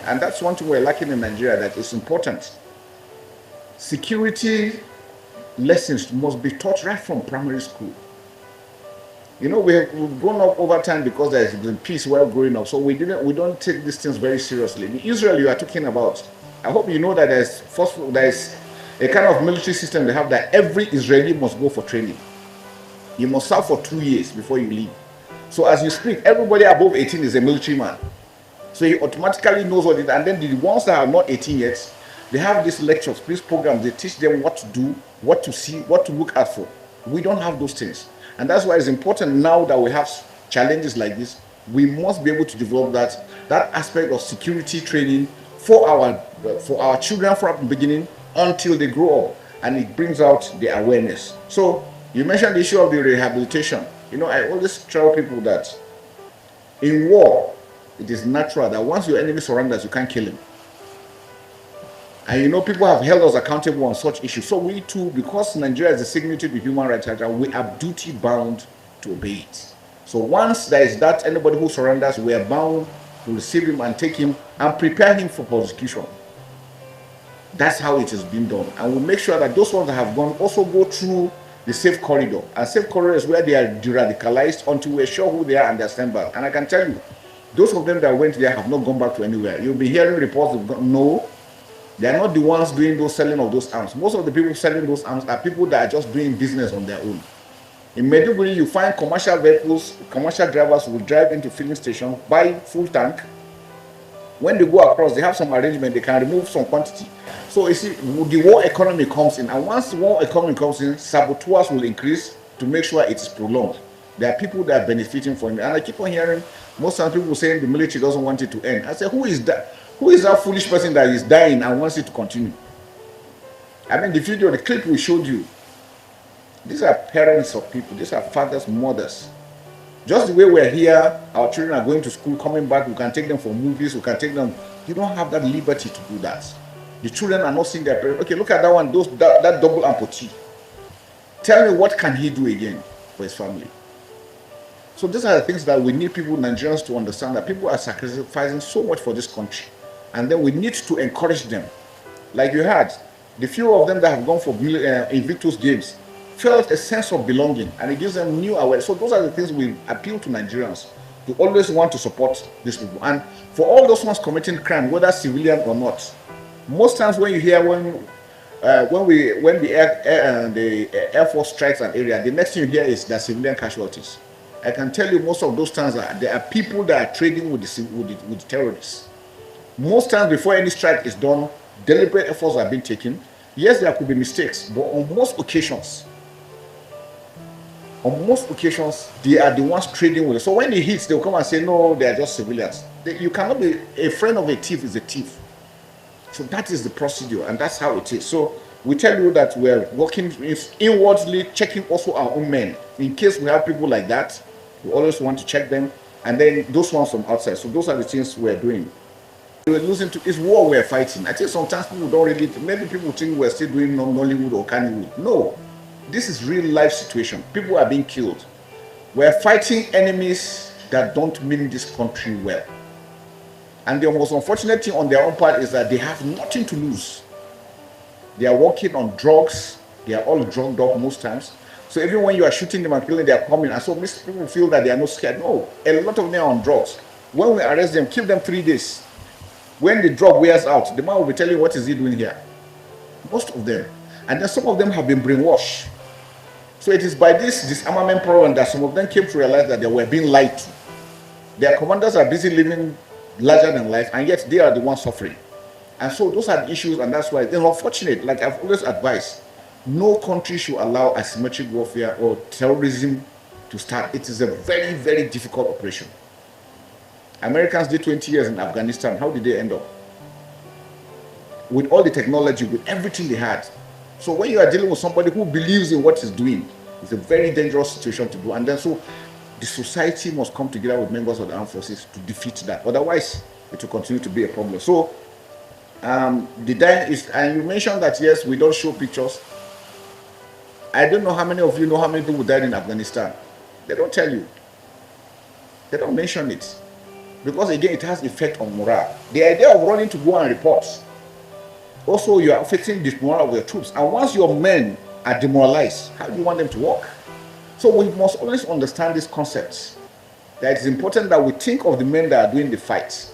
And that's one thing we're lacking in Nigeria that is important. Security lessons must be taught right from primary school. You know, we've grown up over time because there's been peace while growing up. So we don't take these things very seriously. The Israel you are talking about, I hope you know that there's a kind of military system they have that every Israeli must go for training. You must serve for 2 years before you leave. So as you speak, everybody above 18 is a military man. So he automatically knows what it is. And then the ones that are not 18 yet, they have these lectures, these programs, they teach them what to do, what to see, what to look out for. We don't have those things. And that's why it's important now that we have challenges like this, we must be able to develop that aspect of security training for our children from the beginning until they grow up, and it brings out the awareness. So you mentioned the issue of the rehabilitation. You know, I always tell people that in war, it is natural that once your enemy surrenders, you can't kill him. And you know, people have held us accountable on such issues. So we too, because Nigeria is a signatory to human rights charter, we are duty bound to obey it. So once there is that, anybody who surrenders, we are bound to receive him and take him and prepare him for prosecution. That's how it has been done. And we'll make sure that those ones that have gone also go through the safe corridor. And safe corridor is where they are de-radicalized until we're sure who they are and their stand back. And I can tell you, those of them that went there have not gone back to anywhere. You'll be hearing reports of no, they are not the ones doing those selling of those arms. Most of the people selling those arms are people that are just doing business on their own. In Maiduguri, you find commercial vehicles, commercial drivers will drive into filling stations, buy full tank. When they go across, they have some arrangement, they can remove some quantity. So you see, the war economy comes in, and once the war economy comes in, saboteurs will increase to make sure it is prolonged. There are people that are benefiting from it. And I keep on hearing most of the people saying the military doesn't want it to end. I say, who is that? Who is that foolish person that is dying and wants it to continue? I mean, the video, the clip we showed you, these are parents of people, these are fathers, mothers. Just the way we're here, our children are going to school, coming back, we can take them for movies, we can take them. You don't have that liberty to do that. The children are not seeing their parents. Okay, look at that one, that double amputee. Tell me, what can he do again for his family? So these are the things that we need people, Nigerians, to understand, that people are sacrificing so much for this country. And then we need to encourage them. Like you had, the few of them that have gone for Invictus Games felt a sense of belonging, and it gives them new awareness. So those are the things we appeal to Nigerians to always want to support these people. And for all those ones committing crime, whether civilian or not, most times when you hear when the Air Force strikes an area, the next thing you hear is that civilian casualties. I can tell you, most of those times there are people that are trading with the terrorists. Most times before any strike is done, deliberate efforts are being taken. Yes, there could be mistakes, but on most occasions, they are the ones trading with it. So when it hits, they'll come and say, no, they are just civilians. You cannot be a friend of a thief is a thief. So that is the procedure, and that's how it is. So we tell you that we're working inwardly, checking also our own men. In case we have people like that, we always want to check them, and then those ones from outside. So those are the things we're doing. We're losing to, it's war we're fighting. I think sometimes people don't really, maybe people think we're still doing Nollywood or Kanu. No, this is real life situation. People are being killed. We're fighting enemies that don't mean this country well. And the most unfortunate thing on their own part is that they have nothing to lose. They are working on drugs. They are all drugged up most times. So even when you are shooting them and killing, they are coming. And so most people feel that they are not scared. No, a lot of them are on drugs. When we arrest them, keep them 3 days. When the drug wears out, the man will be telling you, what is he doing here? Most of them. And then some of them have been brainwashed. So it is by this disarmament program that some of them came to realize that they were being lied to. Their commanders are busy living larger than life, and yet they are the ones suffering. And so those are the issues, and that's why it's unfortunate. Like I've always advised, no country should allow asymmetric warfare or terrorism to start. It is a very, very difficult operation. Americans did 20 years in Afghanistan. How did they end up? With all the technology, with everything they had. So when you are dealing with somebody who believes in what he's doing, it's a very dangerous situation to do. And then so the society must come together with members of the armed forces to defeat that. Otherwise, it will continue to be a problem. So the dying is, and you mentioned that, yes, we don't show pictures. I don't know how many of you know how many people died in Afghanistan. They don't tell you. They don't mention it. because again, it has effect on morale. The idea of running to go and report, also you are affecting the morale of your troops. And once your men are demoralized, how do you want them to work? So we must always understand these concepts, that it's important that we think of the men that are doing the fight.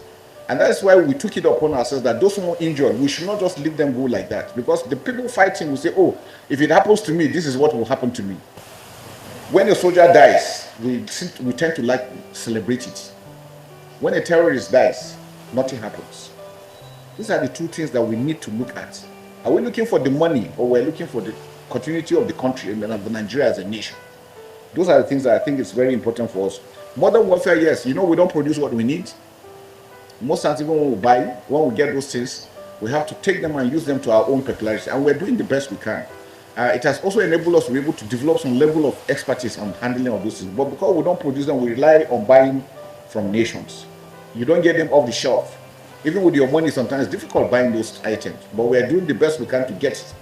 And that's why we took it upon ourselves that those who are injured, we should not just leave them go like that. Because the people fighting will say, oh, if it happens to me, this is what will happen to me. When a soldier dies, we tend to like celebrate it. When a terrorist dies, nothing happens. These are the two things that we need to look at. Are we looking for the money, or we're looking for the continuity of the country and of Nigeria as a nation? Those are the things that I think is very important for us. Modern warfare, yes, we don't produce what we need. Most times, even when we get those things, we have to take them and use them to our own peculiarity, and we're doing the best we can. It has also enabled us to be able to develop some level of expertise on handling of those things. But because we don't produce them, we rely on buying from nations. You don't get them off the shelf. Even with your money, sometimes it's difficult buying those items. But we are doing the best we can to get it.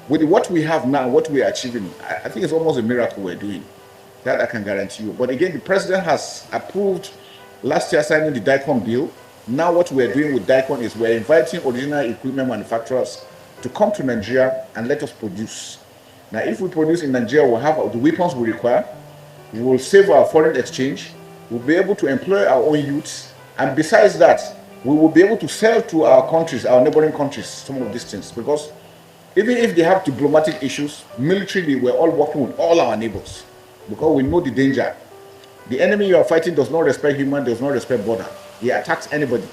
With what we have now, what we are achieving, I think it's almost a miracle we're doing. That I can guarantee you. But again, the president has approved last year signing the DICON bill. Now what we're doing with DICON is we're inviting original equipment manufacturers to come to Nigeria and let us produce. Now, if we produce in Nigeria, we'll have the weapons we require. We will save our foreign exchange. We'll be able to employ our own youths. And besides that, we will be able to sell to our countries, our neighboring countries, some of these things. Because even if they have diplomatic issues, militarily, we're all working with all our neighbors. Because we know the danger. The enemy you are fighting does not respect human, does not respect border. He attacks anybody.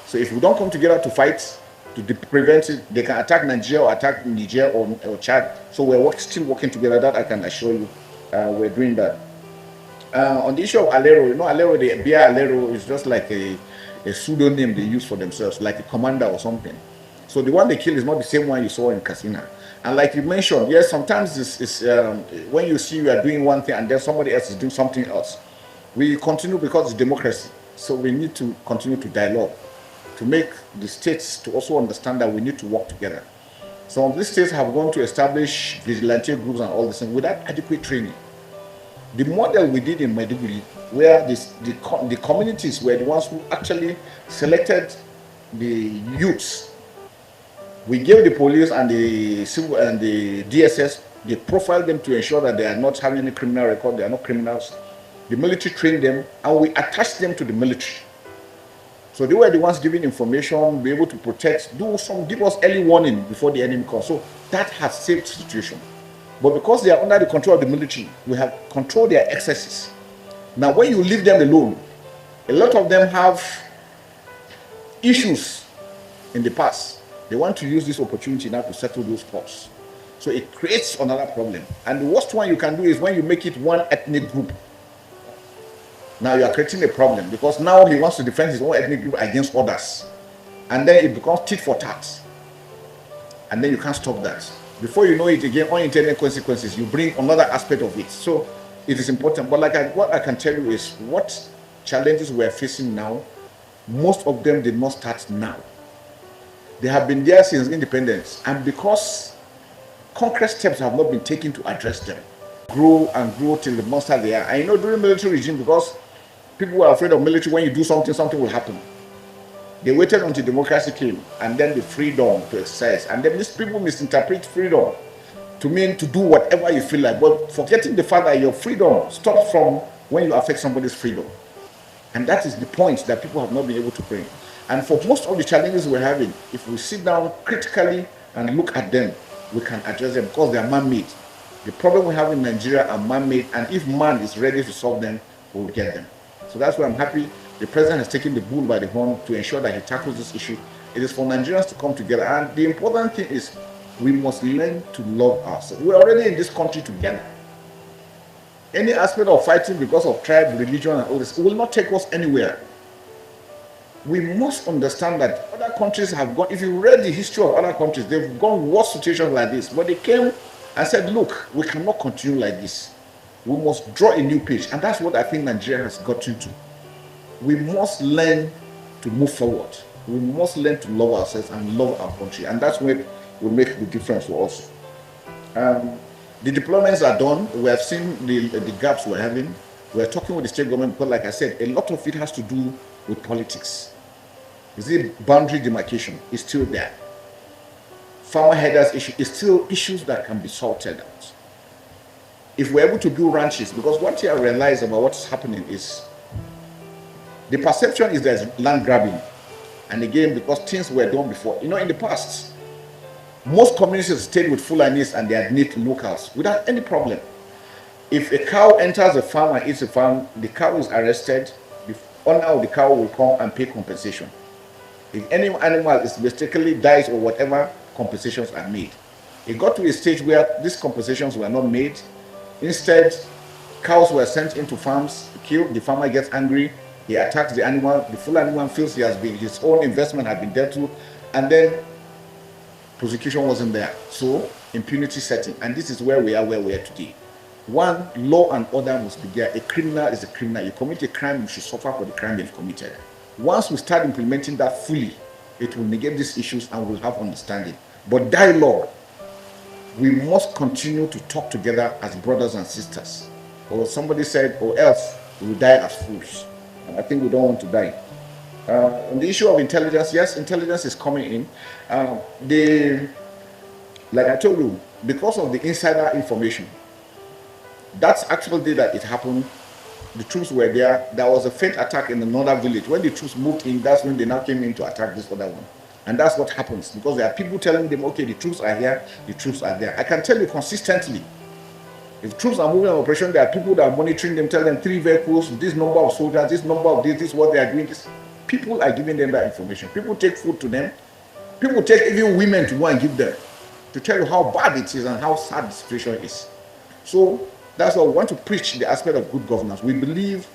So if we don't come together to fight, to prevent it, they can attack Nigeria or attack Niger or Chad. So we're still working together. That I can assure you, we're doing that. On the issue of Alero, Alero, the Bia Alero is just like a pseudonym they use for themselves, like a commander or something. So the one they kill is not the same one you saw in Katsina. And like you mentioned, yes, sometimes it's when you see you are doing one thing and then somebody else is doing something else. We continue because it's democracy. So we need to continue to dialogue to make the states to also understand that we need to work together. Some of these states have gone to establish vigilante groups and all this thing without adequate training. The model we did in Maiduguri, where the communities were the ones who actually selected the youths. We gave the police and the civil and the DSS, they profiled them to ensure that they are not having any criminal record, they are not criminals. The military trained them, and we attached them to the military. So they were the ones giving information, be able to protect, give us early warning before the enemy comes. So that has saved the situation. But because they are under the control of the military, we have controlled their excesses. Now, when you leave them alone, a lot of them have issues in the past. They want to use this opportunity now to settle those scores. So it creates another problem. And the worst one you can do is when you make it one ethnic group. Now you are creating a problem because now he wants to defend his own ethnic group against others. And then it becomes tit for tat. And then you can't stop that. Before you know it again, unintended consequences, you bring another aspect of it. So it is important. But what I can tell you is what challenges we are facing now, most of them did not start now. They have been there since independence. And because concrete steps have not been taken to address them, grow and grow till the monster they are. And during military regime, because people were afraid of military, when you do something, something will happen. They waited until democracy came, and then the freedom to exercise. And then these people misinterpret freedom to mean to do whatever you feel like, but forgetting the fact that your freedom stops from when you affect somebody's freedom. And that is the point that people have not been able to bring. And for most of the challenges we're having, if we sit down critically and look at them, we can address them because they are man-made. The problem we have in Nigeria are man-made, and if man is ready to solve them, we'll get them. So that's why I'm happy the president has taken the bull by the horn to ensure that he tackles this issue. It is for Nigerians to come together. And the important thing is we must learn to love ourselves. We're already in this country together. Any aspect of fighting because of tribe, religion, and all this will not take us anywhere. We must understand that other countries have gone, if you read the history of other countries, they've gone worse situations like this. But they came and said, look, we cannot continue like this. We must draw a new page. And that's what I think Nigeria has gotten to. We must learn to move forward. We must learn to love ourselves and love our country. And that's what will make the difference for us. The deployments are done. We have seen the gaps we're having. We're talking with the state government because, like I said, a lot of it has to do with politics. You see, boundary demarcation is still there. Farmer headers issue is still issues that can be sorted out. If we're able to build ranches, because one thing I realize about what's happening is the perception is there's land grabbing. And again, because things were done before. You know, in the past, most communities stayed with Fulanis and their native locals without any problem. If a cow enters a farm and eats a farm, the cow is arrested. The owner of the cow will come and pay compensation. If any animal is mistakenly dies or whatever, compensations are made. It got to a stage where these compensations were not made. Instead, cows were sent into farms, killed. The farmer gets angry. He attacks the animal. The full animal feels his own investment had been dealt to, and then prosecution wasn't there. So impunity setting, and this is where we are today. One, law and order must be there. A criminal is a criminal. You commit a crime, you should suffer for the crime you've committed. Once we start implementing that fully, it will negate these issues and we'll have understanding. But dialogue, we must continue to talk together as brothers and sisters. Or somebody said, or else we will die as fools. And I think we don't want to die. On the issue of intelligence, yes, intelligence is coming in. Like I told you, because of the insider information, that's actually the day that it happened. The troops were there. There was a faint attack in another village. When the troops moved in, that's when they now came in to attack this other one. And that's what happens, because there are people telling them, okay, the troops are here, the troops are there. I can tell you consistently, if troops are moving on operation, there are people that are monitoring them, tell them 3 vehicles, this number of soldiers, this number of this is what they are doing. This. People are giving them that information. People take food to them. People take even women to go and give them, to tell you how bad it is and how sad the situation is. So that's why we want to preach the aspect of good governance. We believe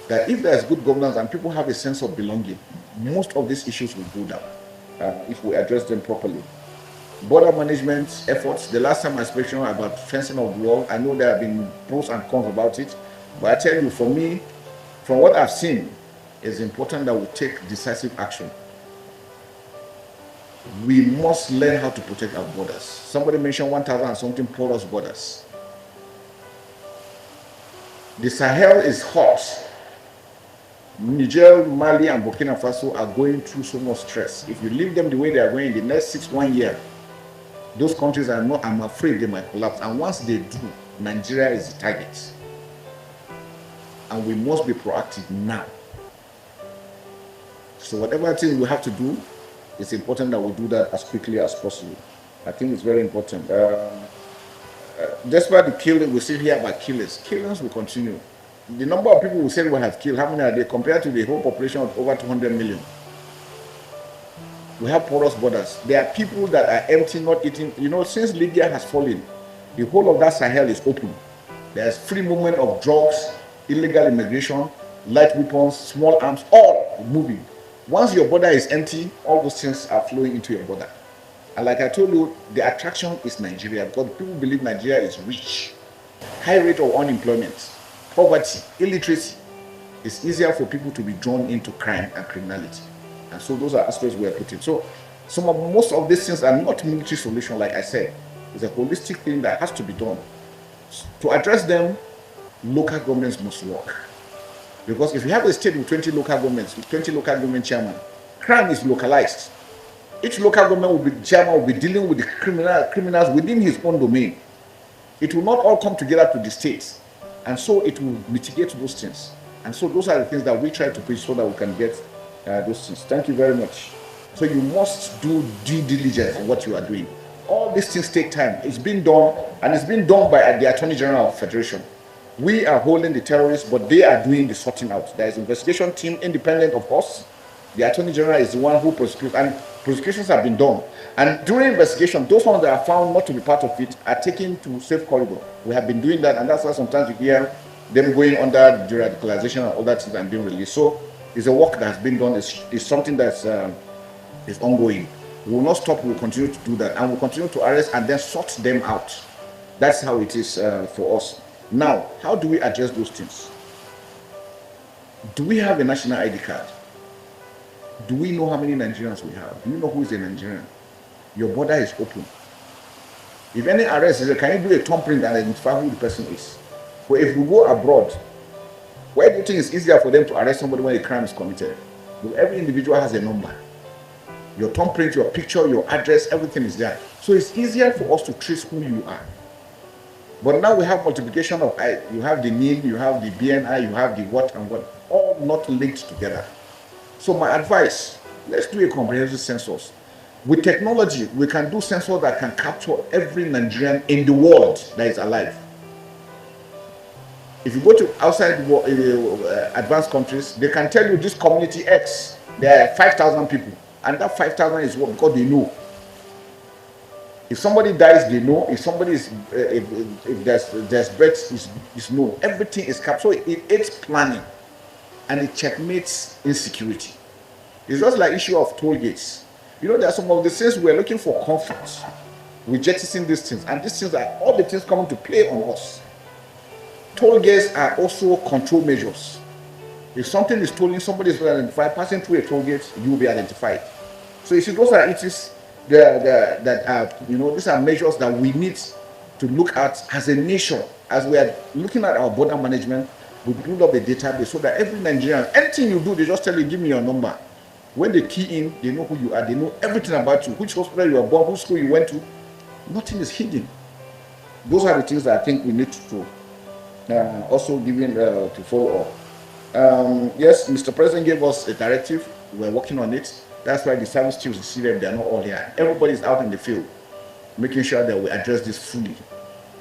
that if there is good governance and people have a sense of belonging, most of these issues will go down if we address them properly. Border management efforts, the last time I spoke about fencing of the wall, I know there have been pros and cons about it, but I tell you, for me, from what I've seen, it's important that we take decisive action. We must learn how to protect our borders. Somebody mentioned 1,000 and something porous borders. The Sahel is hot. Niger, Mali, and Burkina Faso are going through so much stress. If you leave them the way they are going in the next 1 year, those countries are not, I'm afraid they might collapse. And once they do, Nigeria is the target. And we must be proactive now. So whatever thing we have to do, it's important that we do that as quickly as possible. I think it's very important. Despite the killing, we still hear about killers. Killings will continue. The number of people who say we have killed, how many are they compared to the whole population of over 200 million? We have porous borders. There are people that are empty, not eating. You know, since Libya has fallen, the whole of that Sahel is open. There's free movement of drugs, illegal immigration, light weapons, small arms, all moving. Once your border is empty, all those things are flowing into your border. And like I told you, the attraction is Nigeria, because people believe Nigeria is rich. High rate of unemployment, poverty, illiteracy. It's easier for people to be drawn into crime and criminality. And so those are aspects we are putting. So most of these things are not military solution, like I said. It's a holistic thing that has to be done. To address them, local governments must work. Because if you have a state with 20 local governments, with 20 local government chairmen, crime is localized. Each local government chairman will be dealing with the criminals within his own domain. It will not all come together to the states. And so it will mitigate those things. And so those are the things that we try to preach so that we can get those things. Thank you very much. So you must do due diligence in what you are doing. All these things take time. It's been done, and it's been done by the Attorney General of the Federation. We are holding the terrorists, but they are doing the sorting out. There is an investigation team independent of us. The Attorney General is the one who prosecutes, and prosecutions have been done. And during investigation, those ones that are found not to be part of it are taken to safe corridor. We have been doing that, and that's why sometimes you hear them going under de-radicalization and other things and being released. So it's a work that has been done. It's something that's is ongoing. We will not stop. We will continue to do that, and we'll continue to arrest and then sort them out. That's how it is for us. Now, how do we address those things? Do we have a national ID card? Do we know how many Nigerians we have? Do you know who is a Nigerian? Your border is open. If any arrest is, can you do a thumbprint and identify who the person is? But if we go abroad, why do you think it's easier for them to arrest somebody when a crime is committed? Every individual has a number. Your thumbprint, your picture, your address, everything is there. So it's easier for us to trace who you are. But now we have multiplication of you have the NIM, you have the BNI, you have the what and what, all not linked together. So my advice, let's do a comprehensive census. With technology, we can do census that can capture every Nigerian in the world that is alive. If you go to outside advanced countries, they can tell you this community X, there are 5,000 people, and that 5,000 is what, because they know. If somebody dies, they know. If somebody is, if there's birth, is known. Everything is captured. So it's planning, and it checkmates insecurity. It's just like issue of toll gates. You know, there are some of the things we're looking for comfort. We're jettisoning these things, and these things are all the things coming to play on us. Toll gates are also control measures. If something is stolen, somebody is identified, passing through a toll gate, you will be identified. So you see, those are these are measures that we need to look at as a nation. As we are looking at our border management, we build up a database so that every Nigerian, anything you do, they just tell you, give me your number. When they key in, they know who you are, they know everything about you, which hospital you were born, which school you went to. Nothing is hidden. Those are the things that I think we need to do. Also given to follow up. Yes, Mr. President gave us a directive. We're working on it. That's why the service chiefs, you see them, they're not all here. Everybody's out in the field, making sure that we address this fully.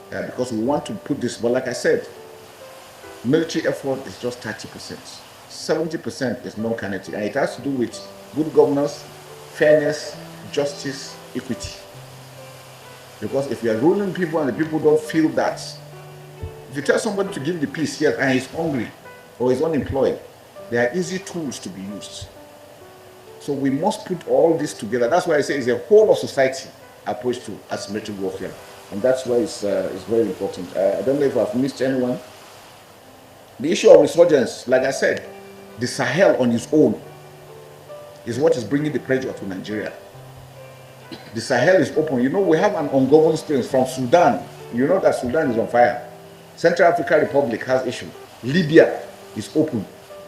Because we want to put this, but like I said, military effort is just 30%. 70% is non-kinetic, and it has to do with good governance, fairness, justice, equity. Because if you are ruling people and the people don't feel that, if you tell somebody to give the peace here and he's hungry or he's unemployed, there are easy tools to be used. So we must put all this together. That's why I say it's a whole of society approach to asymmetric warfare, and that's why it's very important. I don't know if I've missed anyone. The issue of resurgence, like I said, the Sahel on its own is what is bringing the pressure to Nigeria. The Sahel is open. You know, we have an ungoverned space from Sudan. You know that Sudan is on fire. Central African Republic has issue. Libya is open.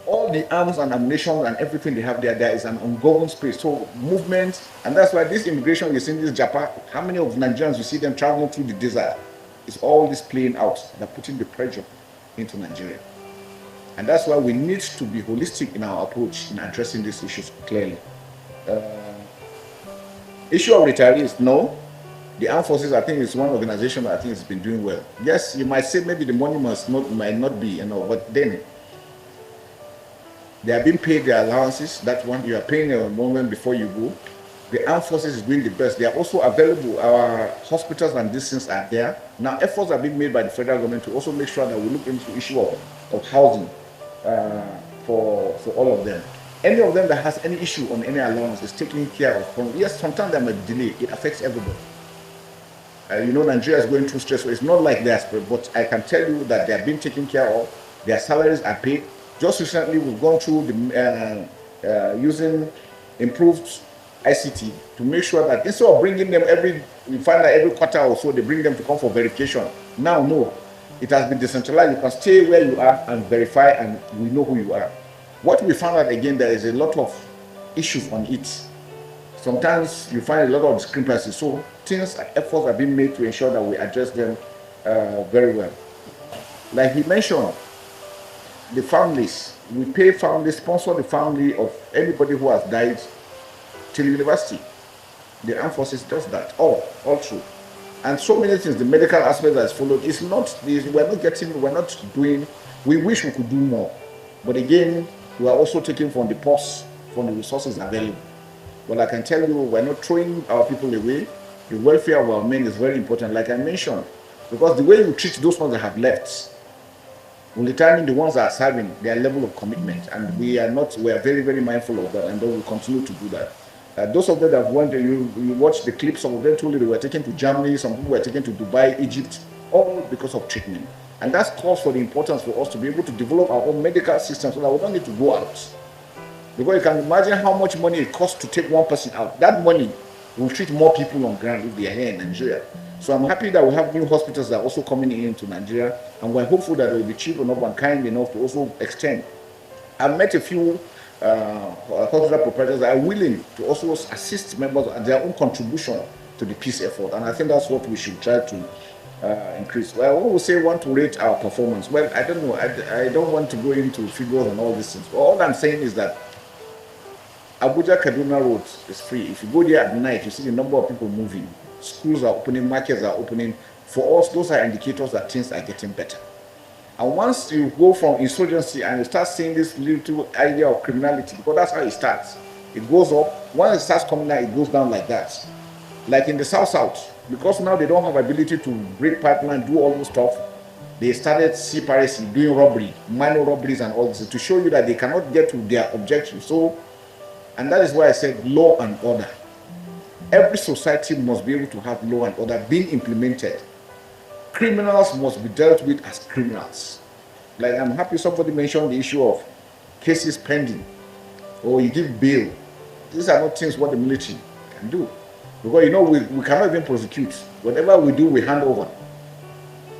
All the arms and ammunition and everything they have there is an ungoverned space. So movement, and that's why this immigration you see in this Japan, how many of Nigerians you see them traveling through the desert? It's all this playing out. They're putting the pressure into Nigeria. And that's why we need to be holistic in our approach in addressing these issues clearly. Issue of retirees, no. The armed forces, I think, is one organization that I think has been doing well. Yes, you might say maybe the money might not be, but then they are being paid their allowances. That's one, you are paying a moment before you go. The armed forces is doing the best. They are also available. Our hospitals and these things are there. Now, efforts are being made by the federal government to also make sure that we look into the issue of housing for all of them. Any of them that has any issue on any allowance is taken care of. Yes, sometimes there might be delay. It affects everybody. You know, Nigeria is going through stress, so it's not like they're spread, but I can tell you that they're being taken care of. Their salaries are paid. Just recently, we've gone through the using improved ICT to make sure that instead of bringing them we find that every quarter or so they bring them to come for verification. Now, no, it has been decentralized. You can stay where you are and verify, and we know who you are. What we found out again, there is a lot of issues on it. Sometimes you find a lot of discrepancies. So efforts are being made to ensure that we address them very well. Like he mentioned, the families, we pay families, sponsor the family of anybody who has died till university. The armed forces does that, all true. And so many things, the medical aspect that's followed, it's not, we're not doing, we wish we could do more. But again, we are also taking from the purse, from the resources available. But I can tell you, we're not throwing our people away. The welfare of our men is very important, like I mentioned, because the way you treat those ones that have left will determine the ones that are serving their level of commitment, and we are very, very mindful of that, and we will continue to do that. Those of them that went, you watch the clips, some of them told you they were taken to Germany, some people were taken to Dubai, Egypt, all because of treatment. And that's calls for the importance for us to be able to develop our own medical system so that we don't need to go out. Because you can imagine how much money it costs to take one person out. That money will treat more people on ground if they are here in Nigeria. So I'm happy that we have new hospitals that are also coming into Nigeria, and we're hopeful that they will be cheap enough and kind enough to also extend. I've met a few cultural proprietors are willing to also assist members at their own contribution to the peace effort. And I think that's what we should try to increase. Well, when we say want to rate our performance, well, I don't know. I don't want to go into figures and all these things. But all I'm saying is that Abuja Kaduna Road is free. If you go there at night, you see the number of people moving. Schools are opening, markets are opening. For us, those are indicators that things are getting better. And once you go from insurgency and you start seeing this little idea of criminality, because that's how it starts. It goes up. Once it starts coming down, it goes down like that. Like in the South, because now they don't have ability to break pipeline, do all this stuff, they started sea piracy, doing robbery, minor robberies and all this, to show you that they cannot get to their objective. So, and that is why I said law and order. Every society must be able to have law and order being implemented. Criminals must be dealt with as criminals. Like, I'm happy somebody mentioned the issue of cases pending, or you give bail. These are not things what the military can do. Because, you know, we cannot even prosecute. Whatever we do, we hand over.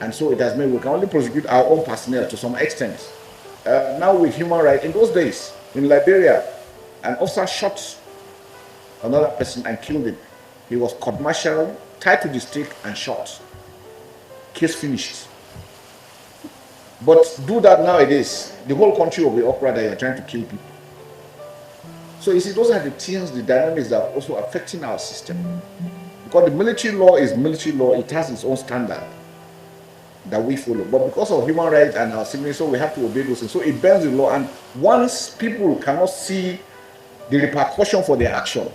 And so it has made, we can only prosecute our own personnel to some extent. Now with human rights, in those days, in Liberia, an officer shot another person and killed him. He was court-martialed, tied to the stake and shot. Case finished. But do that nowadays, the whole country will be uproar that you're trying to kill people. So you see, those are the things, the dynamics that are also affecting our system. Because the military law is military law, it has its own standard that we follow. But because of human rights and our civilization, so we have to obey those things. So it bends the law, and once people cannot see the repercussion for their action,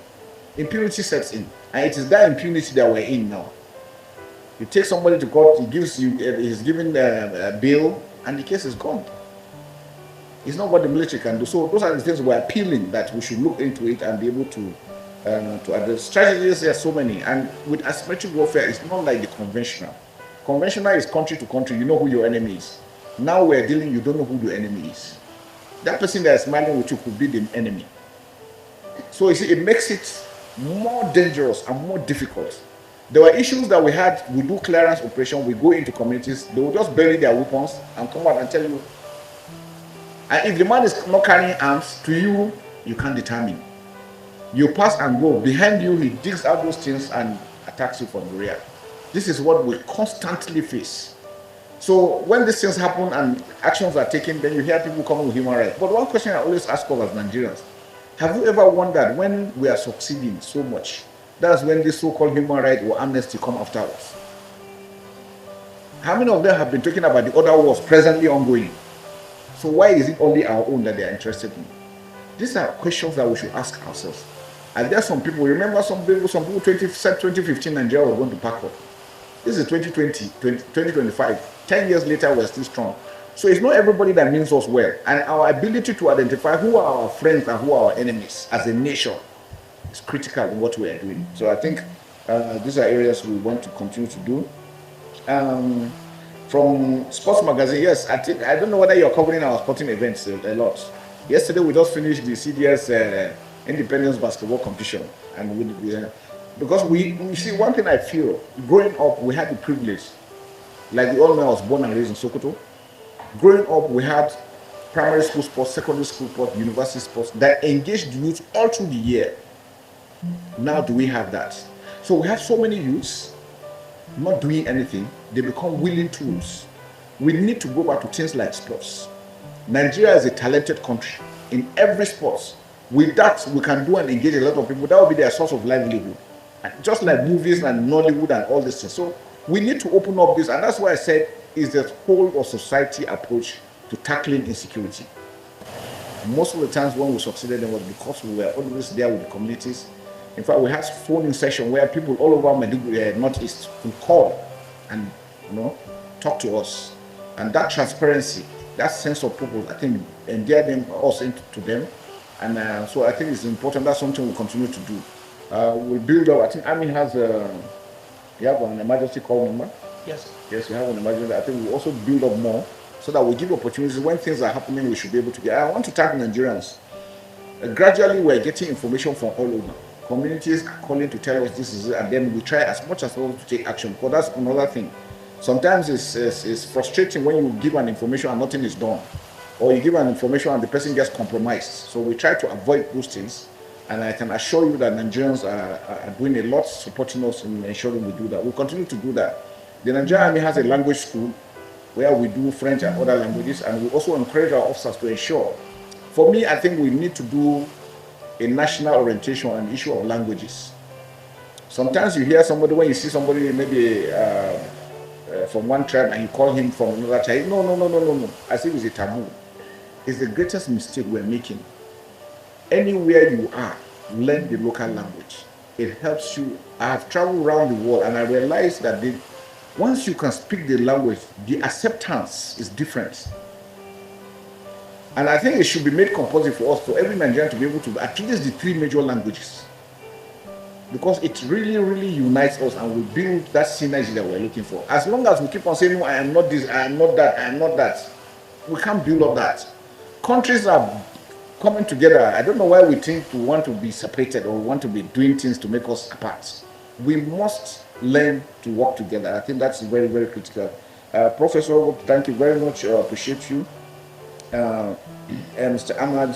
impunity sets in. And it is that impunity that we're in now. You take somebody to court, he gives you, he's given a bail, and the case is gone. It's not what the military can do. So those are the things we're appealing that we should look into it and be able to address. Strategies, there are so many. And with asymmetric warfare, it's not like the conventional. Conventional is country to country, you know who your enemy is. Now we're dealing, you don't know who the enemy is. That person that is smiling with you could be the enemy. So you see, it makes it more dangerous and more difficult. There were issues that we had, we do clearance operation, we go into communities, they will just bury their weapons and come out and tell you. And if the man is not carrying arms, to you, you can't determine. You pass and go. Behind you, he digs out those things and attacks you from the rear. This is what we constantly face. So when these things happen and actions are taken, then you hear people coming with human rights. But one question I always ask of as Nigerians, have you ever wondered when we are succeeding so much, that's when this so-called human rights or amnesty come after us? How many of them have been talking about the other wars presently ongoing? So why is it only our own that they are interested in? These are questions that we should ask ourselves. And there are some people, remember some people said 2015 Nigeria was going to pack up. This is 2020, 2025. 10 years later, we're still strong. So it's not everybody that means us well. And our ability to identify who are our friends and who are our enemies as a nation is critical in what we are doing. So I think these are areas we want to continue to do. From sports magazine, yes, I don't know whether you're covering our sporting events a lot. Yesterday we just finished the CDS Independence basketball competition, and because we see, one thing I feel, growing up we had the privilege, like we all know, I was born and raised in Sokoto. Growing up we had primary school sports, secondary school sports, university sports that engaged the youth all through the year. Now do we have that? So we have so many youths not doing anything, they become willing tools. We need to go back to things like sports. Nigeria is a talented country in every sport. With that, we can do and engage a lot of people. That will be their source of livelihood. And just like movies and Nollywood and all this things. So we need to open up this, and that's why I said is the whole of society approach to tackling insecurity. Most of the times when we succeeded, it was because we were always there with the communities. In fact, we had phone-in session where people all over Northeast would call and talk to us. And that transparency, that sense of purpose, I think endeared us into them. And so I think it's important. That's something we'll continue to do. We'll build up. I think Army has you have an emergency call number? Yes. Yes, we have an emergency. I think we'll also build up more so that we give opportunities. When things are happening, we should be able to get. I want to thank Nigerians. Gradually, we're getting information from all over. Communities are calling to tell us this is it, and then we try as much as possible to take action. Because that's another thing. Sometimes it's frustrating when you give an information and nothing is done. or you give an information and the person gets compromised. So we try to avoid those things. And I can assure you that Nigerians are doing a lot supporting us in ensuring we do that. We'll continue to do that. The Nigerian Army has a language school where we do French and other languages, and we also encourage our officers to ensure. For me, I think we need to do a national orientation on the issue of languages. Sometimes you hear somebody, when you see somebody maybe from one tribe and you call him from another tribe, no. As if it's a taboo. It's the greatest mistake we're making. Anywhere you are, learn the local language. It helps you. I have traveled around the world and I realized that once you can speak the language, the acceptance is different. And I think it should be made compulsory for us, for every Nigerian to be able to at least the 3 major languages. Because it really, really unites us and we build that synergy that we're looking for. As long as we keep on saying, no, I am not this, I am not that, I am not that, we can't build up that. Countries are coming together. I don't know why we think we want to be separated or want to be doing things to make us apart. We must learn to work together. I think that's very, very critical. Professor, thank you very much. I appreciate you. And Mr. Ahmad,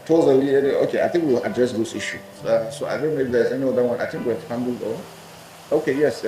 totally, okay, I think we'll address those issues. So I don't know if there's any other one. I think we've handled all. Okay, yes.